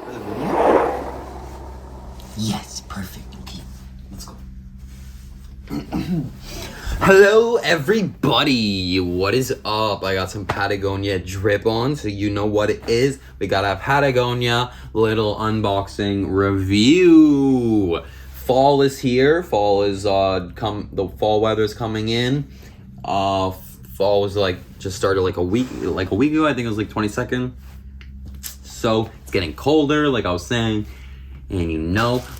for the video? Yes, perfect. Okay, let's go. Hello everybody, what is up? I got some Patagonia drip on, so you know what it is. We got a Patagonia little unboxing review. Fall is here. Fall is the fall weather's coming in. Fall was just started like a week ago. I think it was like 22nd. So it's getting colder, like I was saying, and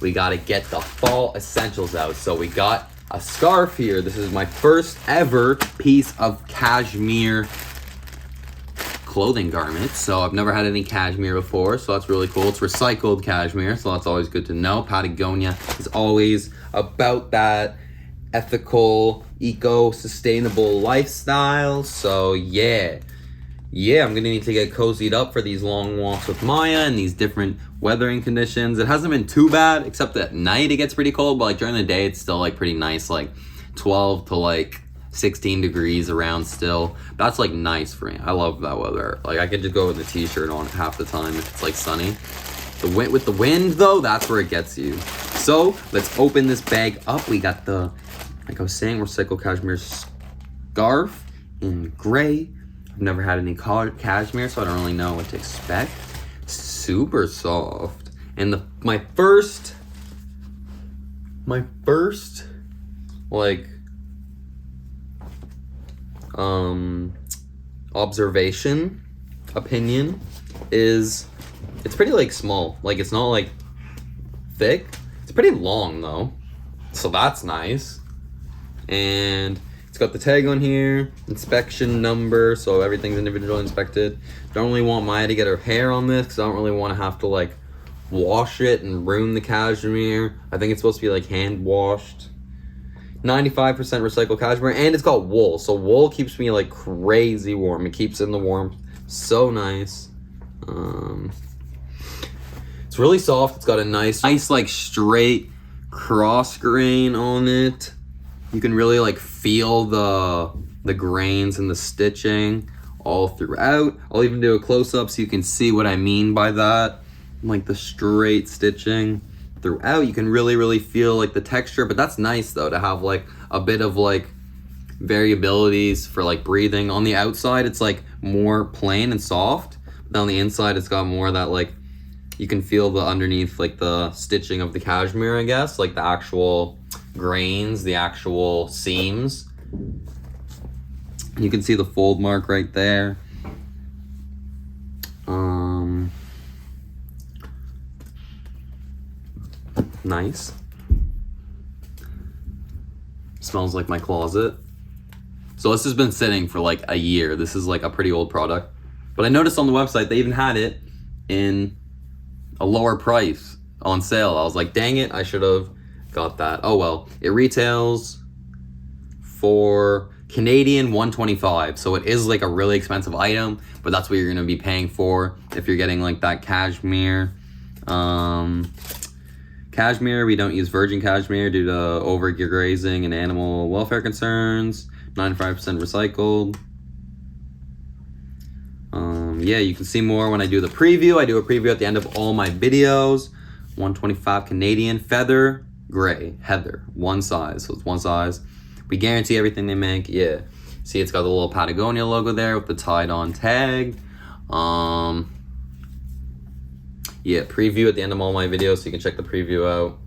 we gotta get the fall essentials out. So we got a scarf here. This is my first ever piece of cashmere clothing garment. So I've never had any cashmere before, so that's really cool. It's recycled cashmere, so that's always good to know. Patagonia is always about that ethical, eco-sustainable lifestyle. So yeah, I'm gonna need to get cozied up for these long walks with Maya and these different weathering conditions. It hasn't been too bad, except at night it gets pretty cold, but like during the day it's still like pretty nice, like 12 to like 16 degrees around still. That's like nice for me. I love that weather. Like I could just go with a t-shirt on half the time if it's like sunny. With the wind though, that's where it gets you. So let's open this bag up. We got the, like I was saying, recycled cashmere scarf in gray. I've never had any colored cashmere, so I don't really know what to expect. Super soft. And my first like opinion is it's pretty like small. Like it's not like thick. It's pretty long though. So that's nice. And it's got the tag on here, inspection number, so everything's individually inspected. Don't really want Maya to get her hair on this because I don't really want to have to like wash it and ruin the cashmere. I think it's supposed to be like hand washed. 95% recycled cashmere, and it's got wool, so wool keeps me like crazy warm. It keeps in the warmth. So nice. It's really soft. It's got a nice like straight cross grain on it. You can really like feel the grains and the stitching all throughout. I'll even do a close-up so you can see what I mean by that. Like the straight stitching throughout. You can really feel like the texture, but that's nice though to have like a bit of like variabilities for like breathing. On the outside it's like more plain and soft, but on the inside it's got more of that like you can feel the underneath like the stitching of the cashmere, I guess, like the actual grains, the actual seams. You can see the fold mark right there. Nice. Smells like my closet. So this has been sitting for like a year. This is like a pretty old product, but I noticed on the website they even had it in a lower price on sale. I was like, dang it, I should have got that. Oh well. It retails for Canadian $125, so it is like a really expensive item, but that's what you're gonna be paying for if you're getting like that cashmere. Cashmere, we don't use virgin cashmere due to overgrazing and animal welfare concerns. 95% recycled. Yeah, you can see more when I do the preview. I do a preview at the end of all my videos. 125 Canadian, feather gray, heather, one size, so it's one size. We guarantee everything they make. Yeah, see, it's got the little Patagonia logo there with the tied on tag. Yeah, preview at the end of all my videos, so you can check the preview out.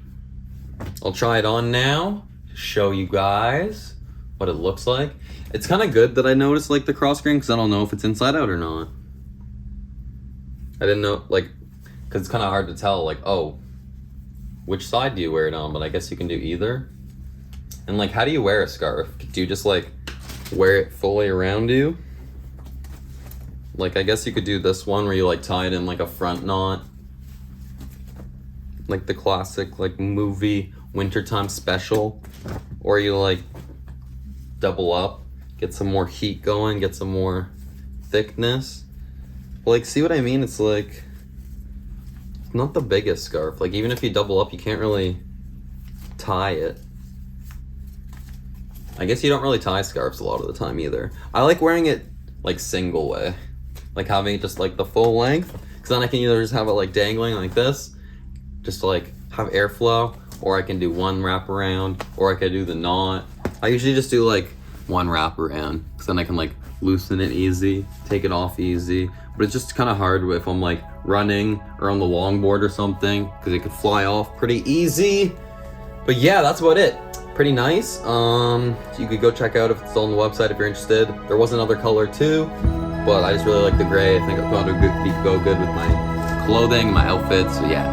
I'll try it on now, show you guys what it looks like. It's kind of good that I noticed like the cross grain, because I don't know if it's inside out or not. I didn't know, like, because it's kind of hard to tell, like, oh, which side do you wear it on? But I guess you can do either. And like, how do you wear a scarf? Do you just like wear it fully around you? Like, I guess you could do this one where you like tie it in like a front knot, like the classic like movie wintertime special, or you like double up, get some more heat going, get some more thickness. But, like, see what I mean? It's like not the biggest scarf. Like, even if you double up, you can't really tie it. I guess you don't really tie scarves a lot of the time either. I like wearing it like single way, like having it just like the full length, because then I can either just have it like dangling like this, just to like have airflow, or I can do one wrap around, or I can do the knot. I usually just do like one wrap around, because then I can like loosen it easy, take it off easy. But it's just kind of hard if I'm like running or on the longboard or something, because it could fly off pretty easy. But yeah, that's about it. Pretty nice. You could go check out if it's still on the website if you're interested. There was another color too, but I just really like the gray. I think it would go good with my clothing, my outfits. So yeah,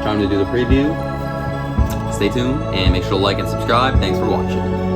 time to do the preview. Stay tuned and make sure to like and subscribe. Thanks for watching.